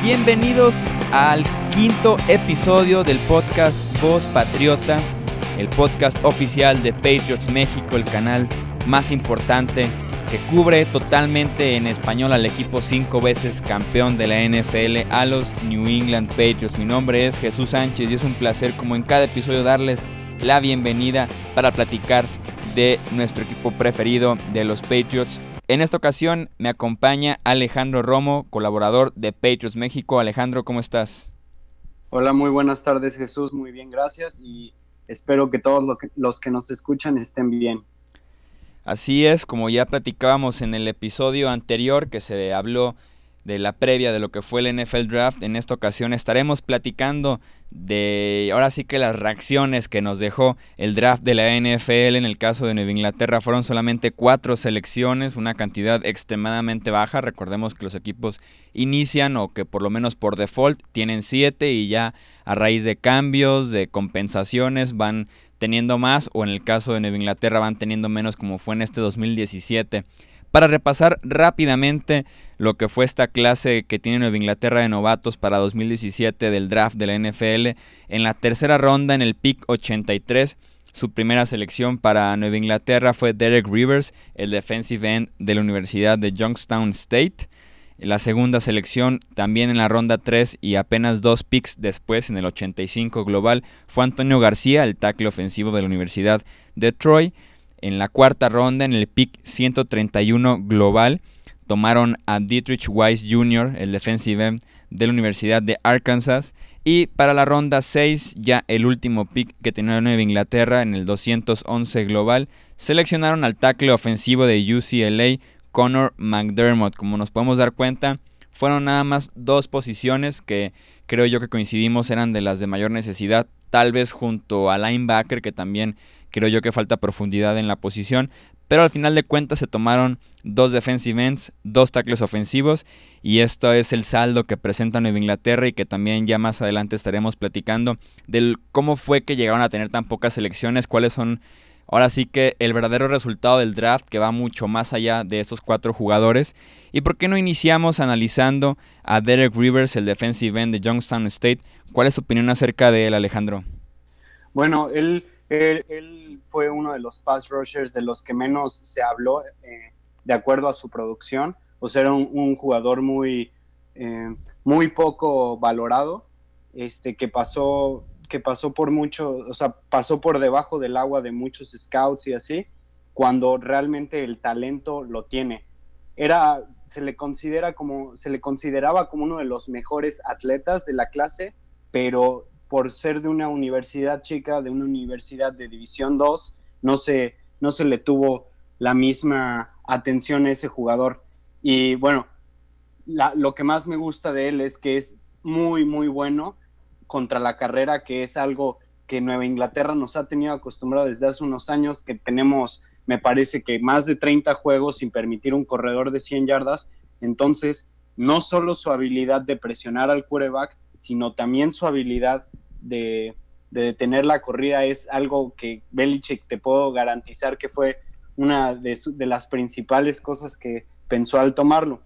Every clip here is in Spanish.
Bienvenidos al quinto episodio del podcast Voz Patriota, el podcast oficial de Patriots México, el canal más importante que cubre totalmente en español al equipo 5 veces campeón de la NFL, a los New England Patriots. Mi nombre es Jesús Sánchez y es un placer, como en cada episodio, darles la bienvenida para platicar de nuestro equipo preferido, de los Patriots. En esta ocasión me acompaña Alejandro Romo, colaborador de Patriots México. Alejandro, ¿cómo estás? Hola, muy buenas tardes, Jesús. Muy bien, gracias. Y espero que todos los que nos escuchan estén bien. Así es, como ya platicábamos en el episodio anterior que se habló de la previa de lo que fue el NFL Draft, en esta ocasión estaremos platicando de, ahora sí que las reacciones que nos dejó el draft de la NFL. En el caso de Nueva Inglaterra fueron solamente 4 selecciones, una cantidad extremadamente baja. Recordemos que los equipos inician, o que por lo menos por default tienen 7, y ya a raíz de cambios, de compensaciones, van teniendo más, o en el caso de Nueva Inglaterra van teniendo menos, como fue en este 2017. Para repasar rápidamente lo que fue esta clase que tiene Nueva Inglaterra de novatos para 2017 del draft de la NFL, en la tercera ronda, en el pick 83, su primera selección para Nueva Inglaterra fue Derek Rivers, el defensive end de la Universidad de Youngstown State. La segunda selección, también en la ronda 3 y apenas 2 picks después, en el 85 global, fue Antonio García, el tackle ofensivo de la Universidad de Troy. En la cuarta ronda, en el pick 131 global, tomaron a Dietrich Wise Jr., el defensive end de la Universidad de Arkansas. Y para la ronda 6, ya el último pick que tenía Nueva Inglaterra, en el 211 global, seleccionaron al tackle ofensivo de UCLA, Connor McDermott. Como nos podemos dar cuenta, fueron nada más 2 posiciones que creo yo que coincidimos eran de las de mayor necesidad, tal vez junto a linebacker, que también creo yo que falta profundidad en la posición, pero al final de cuentas se tomaron 2 defensive ends, 2 tackles ofensivos, y esto es el saldo que presenta Nueva Inglaterra, y que también ya más adelante estaremos platicando del cómo fue que llegaron a tener tan pocas selecciones, cuáles son ahora sí que el verdadero resultado del draft, que va mucho más allá de esos 4 jugadores. ¿Y por qué no iniciamos analizando a Derek Rivers, el defensive end de Youngstown State? ¿Cuál es tu opinión acerca de él, Alejandro? Bueno, él fue uno de los pass rushers de los que menos se habló, de acuerdo a su producción. O sea, era un jugador muy poco valorado, que pasó por mucho, o sea, pasó por debajo del agua de muchos scouts y así, cuando realmente el talento lo tiene. Se le consideraba como uno de los mejores atletas de la clase, pero por ser de una universidad chica, de una universidad de División 2, no se le tuvo la misma atención a ese jugador. Y bueno, lo que más me gusta de él es que es muy, muy bueno contra la carrera, que es algo que Nueva Inglaterra nos ha tenido acostumbrado desde hace unos años, que tenemos, me parece que más de 30 juegos sin permitir un corredor de 100 yardas. Entonces, no solo su habilidad de presionar al quarterback, sino también su habilidad de detener la corrida es algo que Belichick, te puedo garantizar que fue una de las principales cosas que pensó al tomarlo.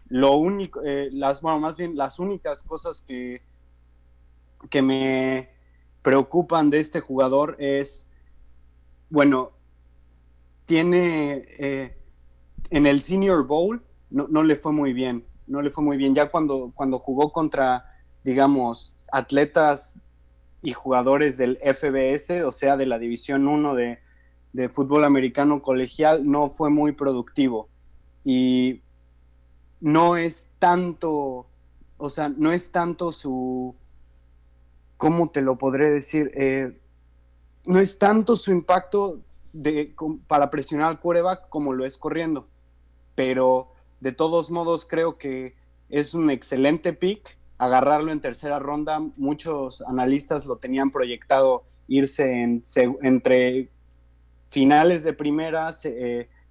Lo único, las únicas cosas que me preocupan de este jugador es, bueno, tiene en el Senior Bowl no le fue muy bien, ya cuando jugó contra, digamos, atletas y jugadores del FBS, o sea, de la División 1 de fútbol americano colegial, no fue muy productivo. Y no es tanto su, ¿cómo te lo podré decir? No es tanto su impacto para presionar al quarterback como lo es corriendo, pero de todos modos creo que es un excelente pick. Agarrarlo en tercera ronda, muchos analistas lo tenían proyectado irse entre finales de primera,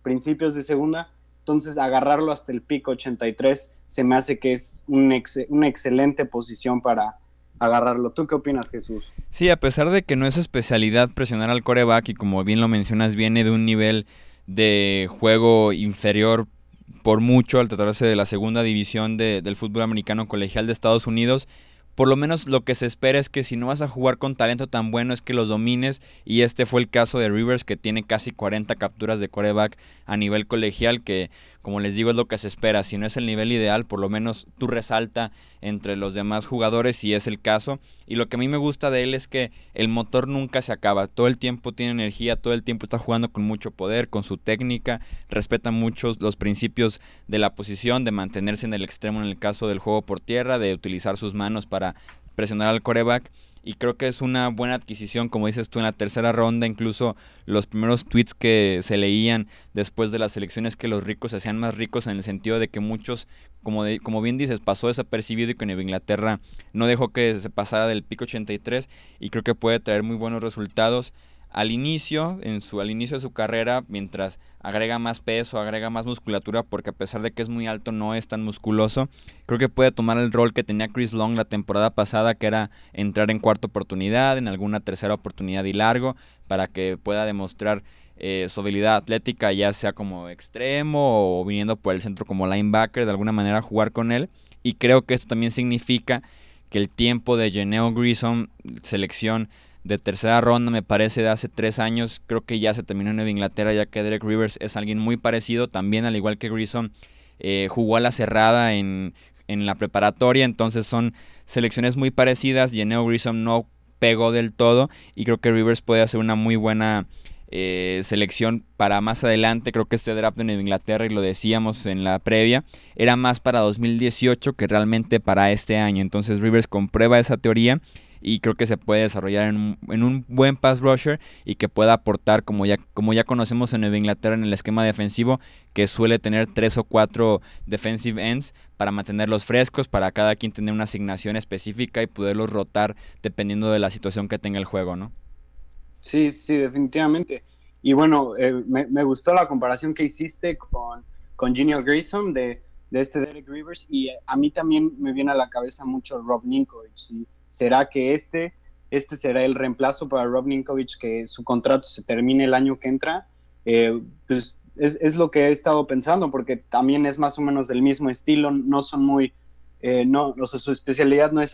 principios de segunda. Entonces, agarrarlo hasta el pick 83 se me hace que es una excelente posición para agarrarlo. ¿Tú qué opinas, Jesús? Sí, a pesar de que no es su especialidad presionar al quarterback, y como bien lo mencionas, viene de un nivel de juego inferior por mucho al tratarse de la segunda división del fútbol americano colegial de Estados Unidos. Por lo menos lo que se espera es que si no vas a jugar con talento tan bueno es que los domines, y este fue el caso de Rivers, que tiene casi 40 capturas de quarterback a nivel colegial, que como les digo es lo que se espera. Si no es el nivel ideal, por lo menos tú resalta entre los demás jugadores si es el caso. Y lo que a mí me gusta de él es que el motor nunca se acaba, todo el tiempo tiene energía, todo el tiempo está jugando con mucho poder, con su técnica, respeta mucho los principios de la posición, de mantenerse en el extremo en el caso del juego por tierra, de utilizar sus manos para presionar al quarterback, y creo que es una buena adquisición, como dices tú, en la tercera ronda. Incluso los primeros tweets que se leían después de las elecciones, que los ricos se hacían más ricos, en el sentido de que muchos, como bien dices, pasó desapercibido, y que Nueva Inglaterra no dejó que se pasara del pick 83, y creo que puede traer muy buenos resultados al inicio de su carrera, mientras agrega más peso, agrega más musculatura, porque a pesar de que es muy alto no es tan musculoso. Creo que puede tomar el rol que tenía Chris Long la temporada pasada, que era entrar en cuarta oportunidad, en alguna tercera oportunidad y largo, para que pueda demostrar su habilidad atlética, ya sea como extremo o viniendo por el centro como linebacker, de alguna manera jugar con él. Y creo que esto también significa que el tiempo de Janelle Grissom, selección de tercera ronda, me parece, de hace 3 años, creo que ya se terminó en Nueva Inglaterra, ya que Derek Rivers es alguien muy parecido, también al igual que Grissom, jugó a la cerrada en la preparatoria, entonces son selecciones muy parecidas. Janelle Grissom no pegó del todo, y creo que Rivers puede hacer una muy buena selección para más adelante. Creo que este draft de Nueva Inglaterra, y lo decíamos en la previa, era más para 2018 que realmente para este año, entonces Rivers comprueba esa teoría, y creo que se puede desarrollar en un buen pass rusher, y que pueda aportar, como ya conocemos en Nueva Inglaterra, en el esquema defensivo, que suele tener 3 o 4 defensive ends para mantenerlos frescos, para cada quien tener una asignación específica y poderlos rotar dependiendo de la situación que tenga el juego, ¿no? Sí, sí, definitivamente. Y bueno, me gustó la comparación que hiciste con Genial Grayson de este Derek Rivers, y a mí también me viene a la cabeza mucho Rob Ninkovich. ¿Y será que este será el reemplazo para Rob Ninkovich, que su contrato se termine el año que entra? Pues es lo que he estado pensando, porque también es más o menos del mismo estilo, no son muy, no, o sea, su especialidad no es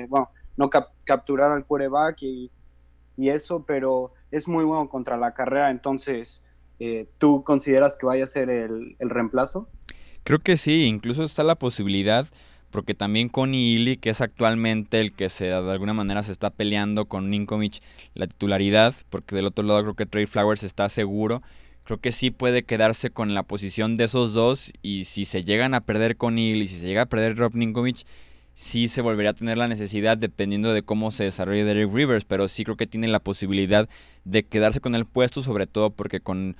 bueno, no capturar al quarterback y eso, pero es muy bueno contra la carrera. Entonces, ¿tú consideras que vaya a ser el reemplazo? Creo que sí, incluso está la posibilidad, porque también Connie Ely, que es actualmente el que de alguna manera se está peleando con Ninkovich la titularidad, porque del otro lado creo que Trey Flowers está seguro. Creo que sí puede quedarse con la posición de esos dos, y si se llegan a perder Connie Ely, si se llega a perder Rob Ninkovich, sí se volvería a tener la necesidad, dependiendo de cómo se desarrolle Derek Rivers, pero sí creo que tiene la posibilidad de quedarse con el puesto, sobre todo porque con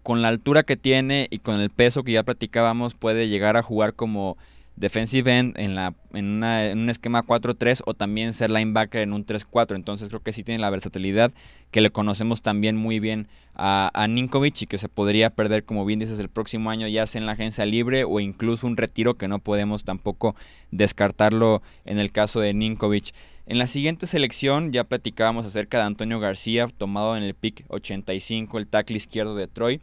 la altura que tiene y con el peso que ya platicábamos, puede llegar a jugar como defensive end en un esquema 4-3, o también ser linebacker en un 3-4. Entonces creo que sí tiene la versatilidad que le conocemos también muy bien a Ninkovich, y que se podría perder, como bien dices, el próximo año, ya sea en la agencia libre o incluso un retiro, que no podemos tampoco descartarlo en el caso de Ninkovich. En la siguiente selección ya platicábamos acerca de Antonio García, tomado en el pick 85, el tackle izquierdo de Troy,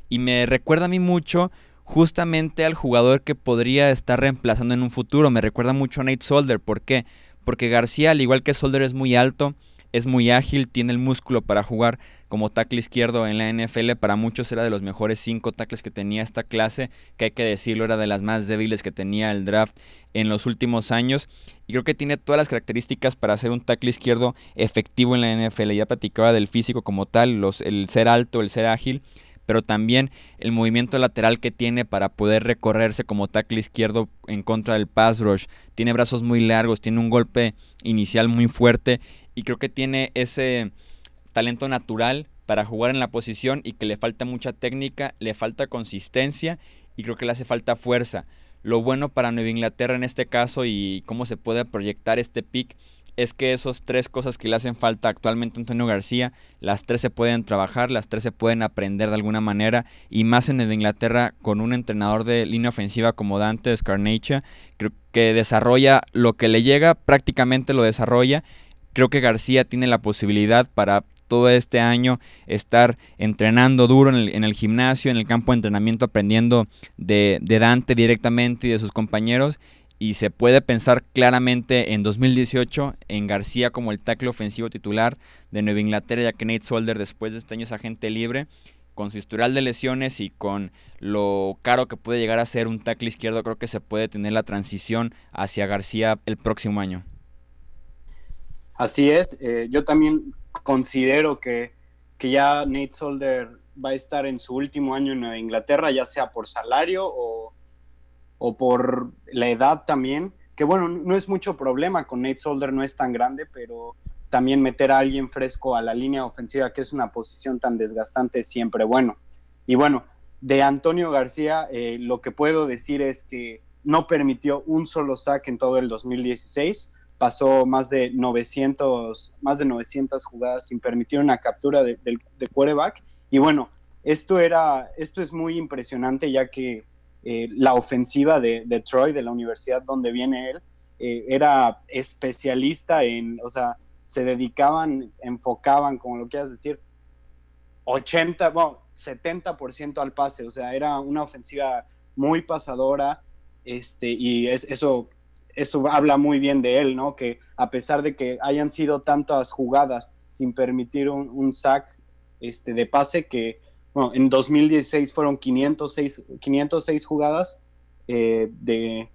y me recuerda a mí mucho justamente al jugador que podría estar reemplazando en un futuro. Me recuerda mucho a Nate Solder. ¿Por qué? Porque García, al igual que Solder, es muy alto, es muy ágil, tiene el músculo para jugar como tackle izquierdo en la NFL. Para muchos era de los mejores 5 tackles que tenía esta clase, que hay que decirlo, era de las más débiles que tenía el draft en los últimos años, y creo que tiene todas las características para ser un tackle izquierdo efectivo en la NFL. Ya platicaba del físico como tal, el ser alto, el ser ágil, pero también el movimiento lateral que tiene para poder recorrerse como tackle izquierdo en contra del pass rush. Tiene brazos muy largos, tiene un golpe inicial muy fuerte, y creo que tiene ese talento natural para jugar en la posición, y que le falta mucha técnica, le falta consistencia, y creo que le hace falta fuerza. Lo bueno para Nueva Inglaterra en este caso, y cómo se puede proyectar este pick, es que esas 3 cosas que le hacen falta actualmente a Antonio García, las 3 se pueden trabajar, las 3 se pueden aprender de alguna manera, y más en Nueva Inglaterra, con un entrenador de línea ofensiva como Dante Scarnecchia, creo que desarrolla lo que le llega, prácticamente lo desarrolla. Creo que García tiene la posibilidad para todo este año estar entrenando duro en el gimnasio, en el campo de entrenamiento, aprendiendo de Dante directamente y de sus compañeros. Y se puede pensar claramente en 2018 en García como el tackle ofensivo titular de Nueva Inglaterra, ya que Nate Solder después de este año es agente libre. Con su historial de lesiones y con lo caro que puede llegar a ser un tackle izquierdo, creo que se puede tener la transición hacia García el próximo año. Así es, yo también considero que ya Nate Solder va a estar en su último año en Nueva Inglaterra, ya sea por salario o por la edad también, que bueno, no es mucho problema con Nate Solder, no es tan grande, pero también meter a alguien fresco a la línea ofensiva, que es una posición tan desgastante, es siempre bueno. Y bueno, de Antonio García, lo que puedo decir es que no permitió un solo sack en todo el 2016, pasó más de 900 jugadas sin permitir una captura de quarterback. Y bueno, esto es muy impresionante, ya que la ofensiva de Troy, de la universidad donde viene él, era especialista o sea, se dedicaban, enfocaban, como lo quieras decir, 70% al pase, o sea, era una ofensiva muy pasadora, y eso habla muy bien de él, ¿no? Que a pesar de que hayan sido tantas jugadas sin permitir un sack de pase, que bueno, en 2016 fueron 506 jugadas de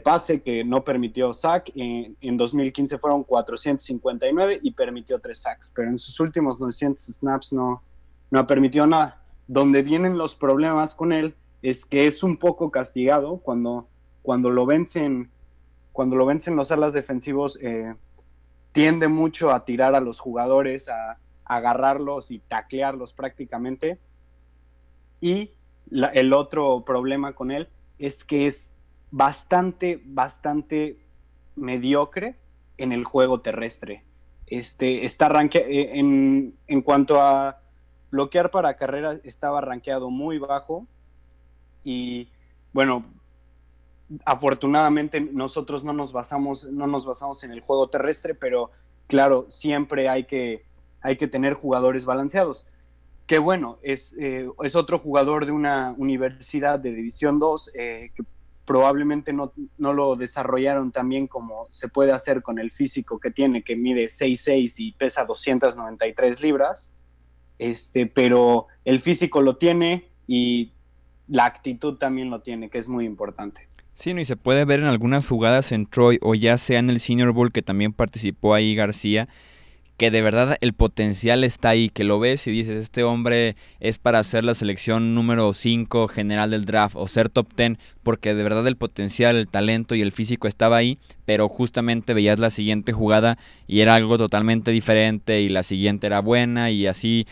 pase que no permitió sack. En 2015 fueron 459 y permitió 3 sacks, pero en sus últimos 900 snaps no ha permitido nada. Donde vienen los problemas con él es que es un poco castigado cuando lo vencen los alas defensivos, tiende mucho a tirar a los jugadores, a agarrarlos y taclearlos prácticamente. Y el otro problema con él es que es bastante mediocre en el juego terrestre. Está en cuanto a bloquear para carrera, estaba rankeado muy bajo. Y bueno, afortunadamente nosotros no nos basamos en el juego terrestre, pero claro, siempre hay que tener jugadores balanceados. Que bueno, es otro jugador de una universidad de División 2, que probablemente no lo desarrollaron tan bien como se puede hacer con el físico que tiene, que mide 6'6" y pesa 293 libras, pero el físico lo tiene y la actitud también lo tiene, que es muy importante. Sí, no, y se puede ver en algunas jugadas en Troy o ya sea en el Senior Bowl, que también participó ahí García, que de verdad el potencial está ahí, que lo ves y dices, este hombre es para ser la selección número 5 general del draft o ser top 10, porque de verdad el potencial, el talento y el físico estaba ahí, pero justamente veías la siguiente jugada y era algo totalmente diferente y la siguiente era buena y así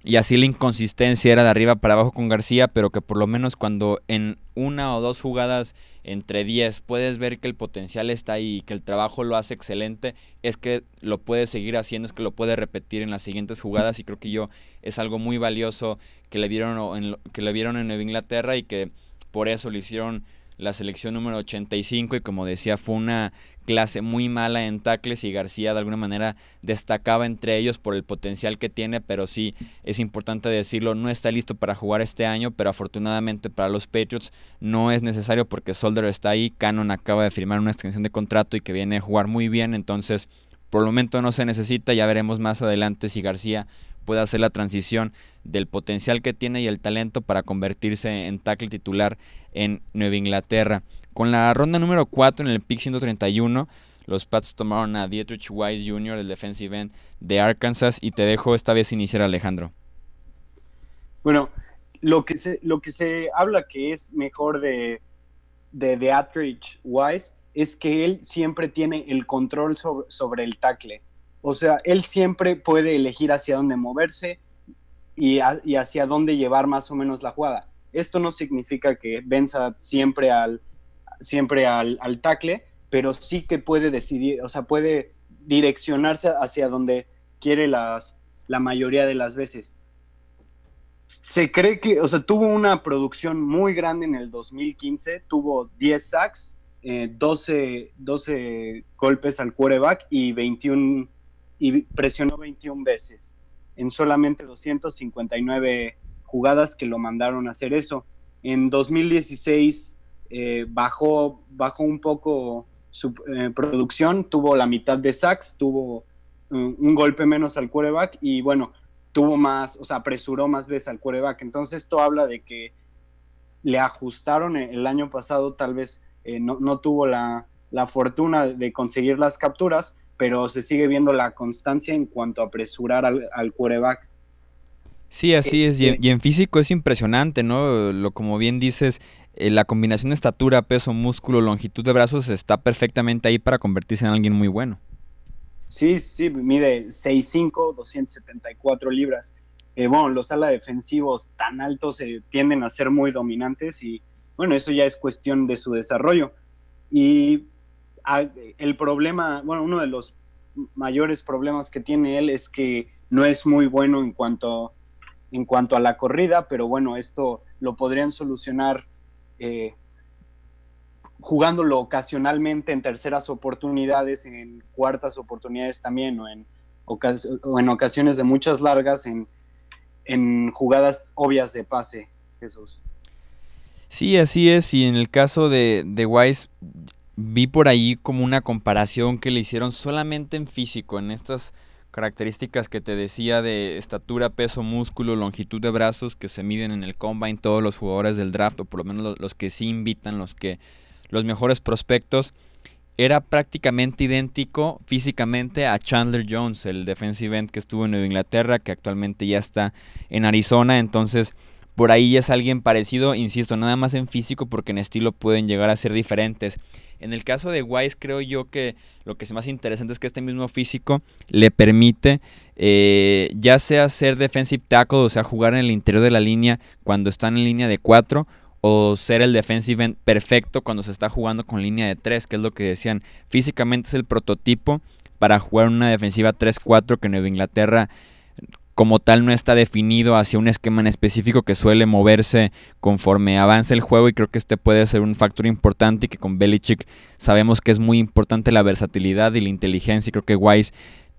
la inconsistencia era de arriba para abajo con García, pero que por lo menos cuando en una o dos jugadas entre 10 puedes ver que el potencial está ahí y que el trabajo lo hace excelente, es que lo puede seguir haciendo, es que lo puede repetir en las siguientes jugadas, y creo que es algo muy valioso que le vieron en Nueva Inglaterra y que por eso le hicieron la selección número 85, y como decía, fue una clase muy mala en tackles y García de alguna manera destacaba entre ellos por el potencial que tiene, pero sí, es importante decirlo, no está listo para jugar este año, pero afortunadamente para los Patriots no es necesario porque Solder está ahí, Cannon acaba de firmar una extensión de contrato y que viene a jugar muy bien, entonces por el momento no se necesita, ya veremos más adelante si García puede hacer la transición del potencial que tiene y el talento para convertirse en tackle titular en Nueva Inglaterra. Con la ronda número 4 en el pick 131, los Pats tomaron a Dietrich Wise Jr., el defensive end de Arkansas, y te dejo esta vez iniciar, Alejandro. Bueno, lo que se habla que es mejor de Dietrich Wise es que él siempre tiene el control sobre el tackle. O sea, él siempre puede elegir hacia dónde moverse y hacia dónde llevar más o menos la jugada. Esto no significa que venza siempre al tackle, pero sí que puede decidir, o sea, puede direccionarse hacia donde quiere la mayoría de las veces. Se cree que, o sea, tuvo una producción muy grande en el 2015, tuvo 10 sacks, 12 golpes al quarterback y 21 y presionó 21 veces en solamente 259 jugadas que lo mandaron a hacer eso. En 2016 bajó un poco su producción, tuvo la mitad de sacks, tuvo un golpe menos al quarterback y bueno, tuvo más, o sea, apresuró más veces al quarterback. Entonces esto habla de que le ajustaron el año pasado, tal vez no tuvo la fortuna de conseguir las capturas, pero se sigue viendo la constancia en cuanto a apresurar al quarterback. Sí, así es. Y en físico es impresionante, ¿no? Como bien dices, la combinación de estatura, peso, músculo, longitud de brazos está perfectamente ahí para convertirse en alguien muy bueno. Sí, sí, mide 6'5", 274 libras. Bueno, los ala defensivos tan altos tienden a ser muy dominantes y bueno, eso ya es cuestión de su desarrollo. Y el problema, bueno, uno de los mayores problemas que tiene él es que no es muy bueno en cuanto a la corrida, pero bueno, esto lo podrían solucionar eh, jugándolo ocasionalmente en terceras oportunidades, en cuartas oportunidades también, o en ocasiones de muchas largas, en jugadas obvias de pase, Jesús. Sí, así es. Y en el caso de Wise, vi por ahí como una comparación que le hicieron solamente en físico, en estas características que te decía de estatura, peso, músculo, longitud de brazos que se miden en el combine todos los jugadores del draft, o por lo menos los que sí invitan, los mejores prospectos. Era prácticamente idéntico físicamente a Chandler Jones, el defensive end que estuvo en Nueva Inglaterra, que actualmente ya está en Arizona. Entonces, por ahí es alguien parecido, insisto, nada más en físico, porque en estilo pueden llegar a ser diferentes. En el caso de Wise, creo yo que lo que es más interesante es que este mismo físico le permite ya sea ser defensive tackle, o sea, jugar en el interior de la línea cuando están en línea de 4, o ser el defensive end perfecto cuando se está jugando con línea de 3, que es lo que decían. Físicamente es el prototipo para jugar una defensiva 3-4, que Nueva Inglaterra como tal no está definido hacia un esquema en específico, que suele moverse conforme avanza el juego, y creo que este puede ser un factor importante, y que con Belichick sabemos que es muy importante la versatilidad y la inteligencia, y creo que Wise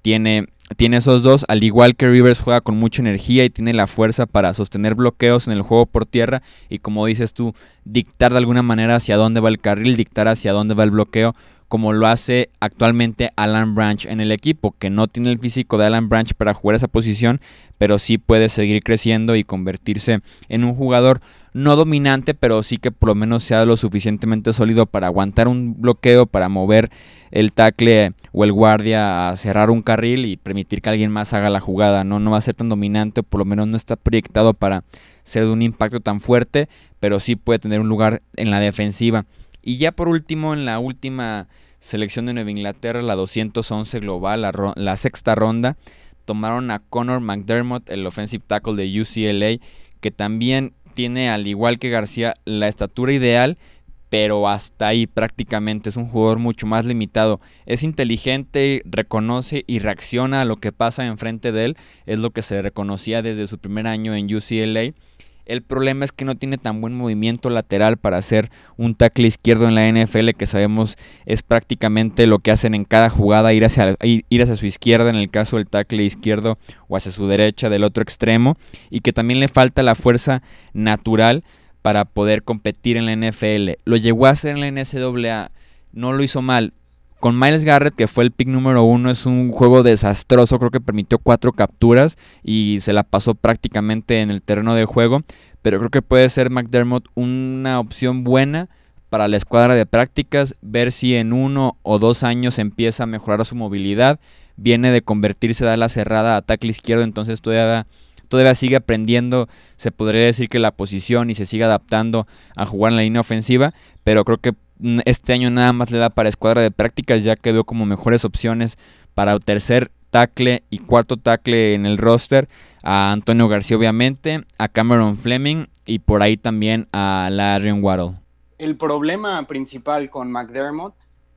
tiene esos dos. Al igual que Rivers, juega con mucha energía y tiene la fuerza para sostener bloqueos en el juego por tierra y, como dices tú, dictar de alguna manera hacia dónde va el carril, dictar hacia dónde va el bloqueo, como lo hace actualmente Alan Branch en el equipo, que no tiene el físico de Alan Branch para jugar esa posición, pero sí puede seguir creciendo y convertirse en un jugador no dominante, pero sí que por lo menos sea lo suficientemente sólido para aguantar un bloqueo, para mover el tackle o el guardia a cerrar un carril y permitir que alguien más haga la jugada. No va a ser tan dominante, o por lo menos no está proyectado para ser de un impacto tan fuerte, pero sí puede tener un lugar en la defensiva. Y ya por último, en la última selección de Nueva Inglaterra, la 211 global, la sexta ronda, tomaron a Connor McDermott, el offensive tackle de UCLA, que también tiene, al igual que García, la estatura ideal, pero hasta ahí prácticamente. Es un jugador mucho más limitado. Es inteligente, reconoce y reacciona a lo que pasa enfrente de él. Es lo que se reconocía desde su primer año en UCLA. El problema es que no tiene tan buen movimiento lateral para hacer un tackle izquierdo en la NFL, que sabemos es prácticamente lo que hacen en cada jugada, ir hacia su izquierda en el caso del tackle izquierdo, o hacia su derecha del otro extremo, y que también le falta la fuerza natural para poder competir en la NFL. Lo llegó a hacer en la NCAA, no lo hizo mal. Con Myles Garrett, que fue el pick número 1, es un juego desastroso. Creo que permitió 4 capturas y se la pasó prácticamente en el terreno de juego. Pero creo que puede ser McDermott una opción buena para la escuadra de prácticas. Ver si en 1 o 2 años empieza a mejorar su movilidad. Viene de convertirse de ala cerrada a tackle izquierdo, entonces todavía sigue aprendiendo, se podría decir, que la posición, y se sigue adaptando a jugar en la línea ofensiva. Pero creo que este año nada más le da para escuadra de prácticas, ya que veo como mejores opciones para tercer tackle y cuarto tackle en el roster a Antonio García, obviamente, a Cameron Fleming y por ahí también a Larry Waddle. El problema principal con McDermott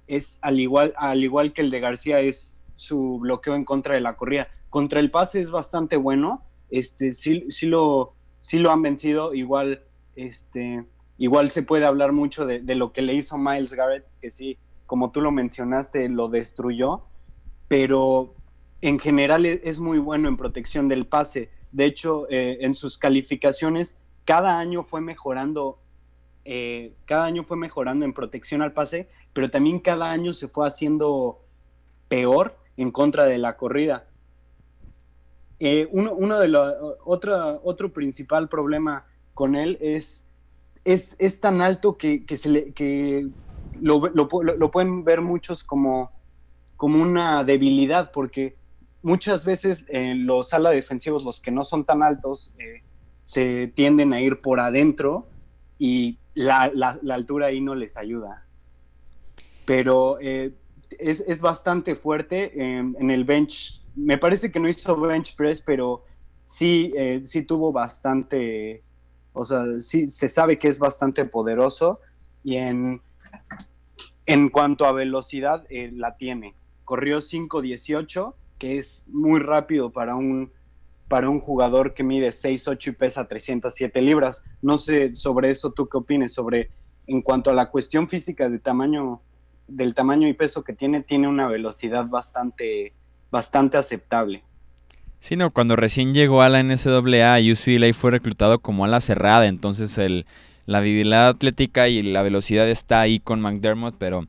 es, al igual que el de García, es su bloqueo en contra de la corrida. Contra el pase es bastante bueno, sí lo han vencido. Igual se puede hablar mucho de lo que le hizo Myles Garrett, que sí, como tú lo mencionaste, lo destruyó, pero en general es muy bueno en protección del pase. De hecho, en sus calificaciones, cada año fue mejorando en protección al pase, pero también cada año se fue haciendo peor en contra de la corrida. Uno de otro principal problema con él es tan alto que lo pueden ver muchos como una debilidad, porque muchas veces los ala defensivos, los que no son tan altos, se tienden a ir por adentro y la altura ahí no les ayuda. Pero es bastante fuerte en el bench. Me parece que no hizo bench press, pero sí tuvo bastante, o sea, sí se sabe que es bastante poderoso y en cuanto a velocidad la tiene. Corrió 5.18, que es muy rápido para un jugador que mide 6'8 y pesa 307 libras. No sé sobre eso, ¿tú qué opines? En cuanto a la cuestión física del tamaño y peso que tiene una velocidad bastante aceptable. Sí, no, cuando recién llegó a la NCAA, UCLA fue reclutado como ala cerrada, entonces la habilidad atlética y la velocidad está ahí con McDermott, pero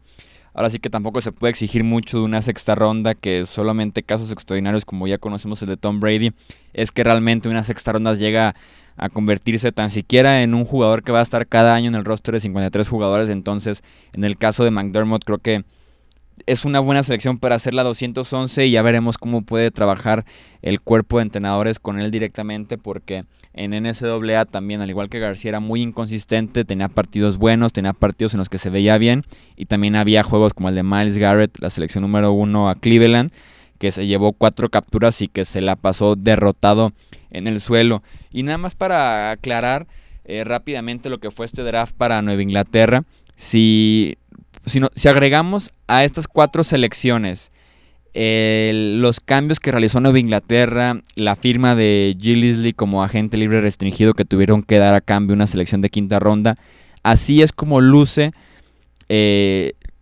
ahora sí que tampoco se puede exigir mucho de una sexta ronda, que solamente casos extraordinarios como ya conocemos el de Tom Brady, es que realmente una sexta ronda llega a convertirse tan siquiera en un jugador que va a estar cada año en el roster de 53 jugadores, entonces en el caso de McDermott creo que es una buena selección para hacer la 211 y ya veremos cómo puede trabajar el cuerpo de entrenadores con él directamente, porque en NCAA también, al igual que García, era muy inconsistente, tenía partidos buenos, tenía partidos en los que se veía bien y también había juegos como el de Myles Garrett, la selección número 1 a Cleveland, que se llevó 4 capturas y que se la pasó derrotado en el suelo. Y nada más para aclarar rápidamente lo que fue este draft para Nueva Inglaterra, si agregamos a estas 4 selecciones los cambios que realizó Nueva Inglaterra, la firma de Gillisley como agente libre restringido que tuvieron que dar a cambio una selección de quinta ronda, así es como luce,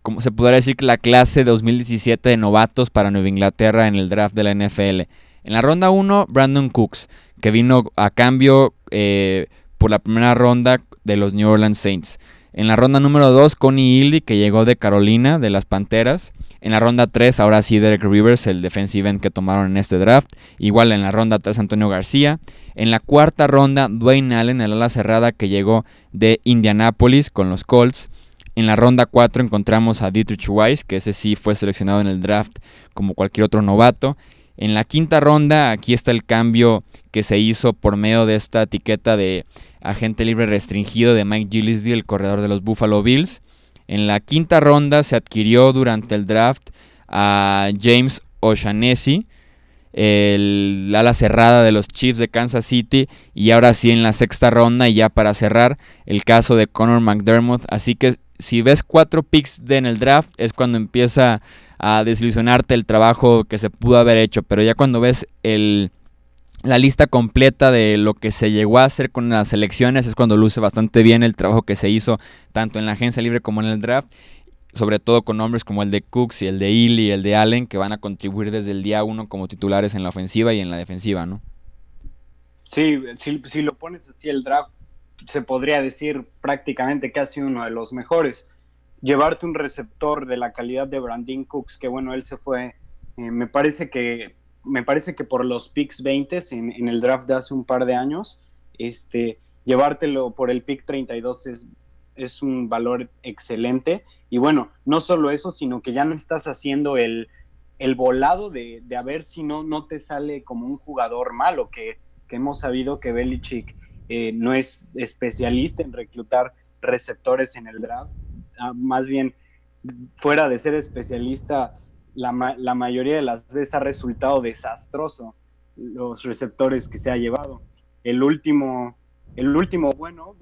como se podría decir, la clase 2017 de novatos para Nueva Inglaterra en el draft de la NFL. En la ronda 1, Brandon Cooks, que vino a cambio por la primera ronda de los New Orleans Saints. En la ronda número 2, Connie Hildy, que llegó de Carolina, de las Panteras. En la ronda 3, ahora sí, Derek Rivers, el defensive end que tomaron en este draft. Igual en la ronda 3, Antonio García. En la cuarta ronda, Dwayne Allen, el ala cerrada que llegó de Indianapolis con los Colts. En la ronda 4 encontramos a Dietrich Weiss, que ese sí fue seleccionado en el draft como cualquier otro novato. En la quinta ronda, aquí está el cambio que se hizo por medio de esta etiqueta de agente libre restringido de Mike Gillislee, el corredor de los Buffalo Bills. En la quinta ronda se adquirió durante el draft a James O'Shaughnessy, el ala cerrada de los Chiefs de Kansas City. Y ahora sí, en la sexta ronda, y ya para cerrar, el caso de Connor McDermott. Así que si ves 4 picks en el draft, es cuando empieza a desilusionarte el trabajo que se pudo haber hecho. Pero ya cuando ves la lista completa de lo que se llegó a hacer con las selecciones, es cuando luce bastante bien el trabajo que se hizo tanto en la agencia libre como en el draft, sobre todo con nombres como el de Cooks y el de Ely y el de Allen, que van a contribuir desde el día 1 como titulares en la ofensiva y en la defensiva, ¿no? Sí, si lo pones así, el draft se podría decir prácticamente que ha sido uno de los mejores. Llevarte un receptor de la calidad de Brandon Cooks, que bueno, él se fue, me parece que por los picks 20 en el draft de hace un par de años, llevártelo por el pick 32 es un valor excelente. Y bueno, no solo eso, sino que ya no estás haciendo el volado de a ver si no te sale como un jugador malo, que hemos sabido que Belichick no es especialista en reclutar receptores en el draft. Más bien, fuera de ser especialista, la mayoría de las veces ha resultado desastroso los receptores que se ha llevado. El último bueno,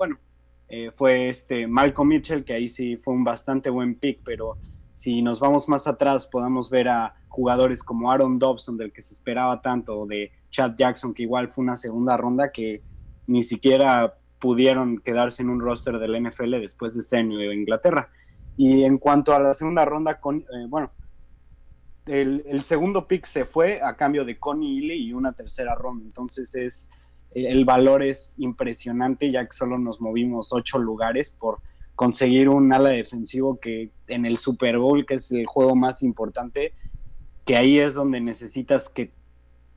fue Malcolm Mitchell, que ahí sí fue un bastante buen pick, pero si nos vamos más atrás, podamos ver a jugadores como Aaron Dobson, del que se esperaba tanto, o de Chad Jackson, que igual fue una segunda ronda que ni siquiera pudieron quedarse en un roster del NFL después de estar en Nueva Inglaterra. Y en cuanto a la segunda ronda, el segundo pick se fue a cambio de Connie Ely y una tercera ronda. Entonces el valor es impresionante, ya que solo nos movimos 8 lugares por conseguir un ala defensivo que en el Super Bowl, que es el juego más importante, que ahí es donde necesitas que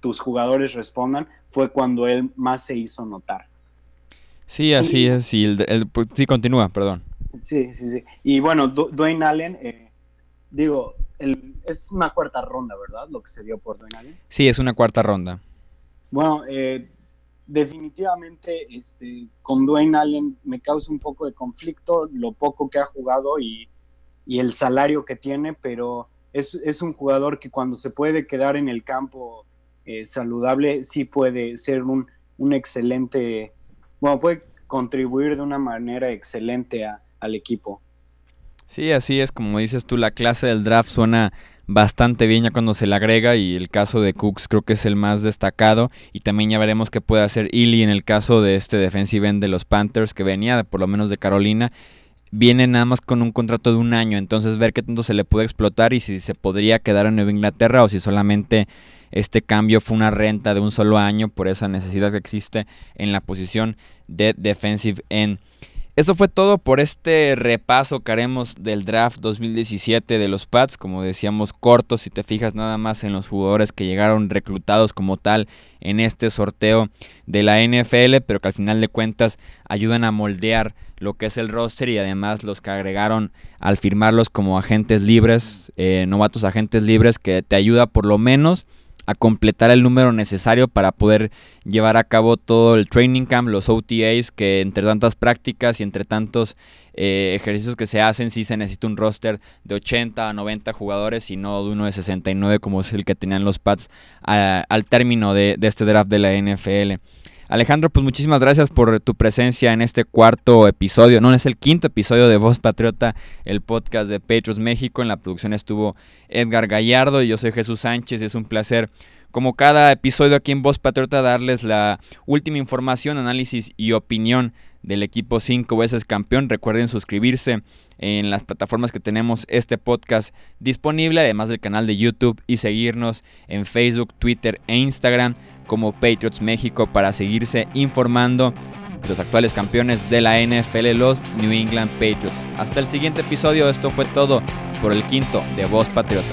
tus jugadores respondan, fue cuando él más se hizo notar. Sí, así es. Y sí, continúa, perdón. Sí. Y bueno, Dwayne Allen, es una cuarta ronda, ¿verdad? Lo que se dio por Dwayne Allen. Sí, es una cuarta ronda. Bueno, definitivamente con Dwayne Allen me causa un poco de conflicto lo poco que ha jugado y el salario que tiene, pero es un jugador que cuando se puede quedar en el campo saludable, sí puede ser un excelente, bueno, puede contribuir de una manera excelente al equipo. Sí, así es, como dices tú, la clase del draft suena bastante bien ya cuando se le agrega, y el caso de Cooks creo que es el más destacado, y también ya veremos qué puede hacer Ely en el caso de este defensive end de los Panthers, que venía por lo menos de Carolina. Viene nada más con un contrato de 1 año, entonces ver qué tanto se le puede explotar y si se podría quedar en Nueva Inglaterra o si solamente este cambio fue una renta de un solo año por esa necesidad que existe en la posición de defensive end. Eso fue todo por este repaso que haremos del draft 2017 de los Pats. Como decíamos, corto, si te fijas nada más en los jugadores que llegaron reclutados como tal en este sorteo de la NFL, pero que al final de cuentas ayudan a moldear lo que es el roster, y además los que agregaron al firmarlos como agentes libres, novatos agentes libres, que te ayuda por lo menos a completar el número necesario para poder llevar a cabo todo el training camp, los OTAs, que entre tantas prácticas y entre tantos ejercicios que se hacen, sí se necesita un roster de 80 a 90 jugadores y no de uno de 69 como es el que tenían los Pats al término de este draft de la NFL. Alejandro, pues muchísimas gracias por tu presencia en este cuarto episodio, no, es el quinto episodio de Voz Patriota, el podcast de Patriots México. En la producción estuvo Edgar Gallardo y yo soy Jesús Sánchez, y es un placer, como cada episodio aquí en Voz Patriota, darles la última información, análisis y opinión del equipo 5 veces campeón. Recuerden suscribirse en las plataformas que tenemos este podcast disponible, además del canal de YouTube, y seguirnos en Facebook, Twitter e Instagram como Patriots México para seguirse informando de los actuales campeones de la NFL, los New England Patriots. Hasta el siguiente episodio, esto fue todo por el quinto de Voz Patriota.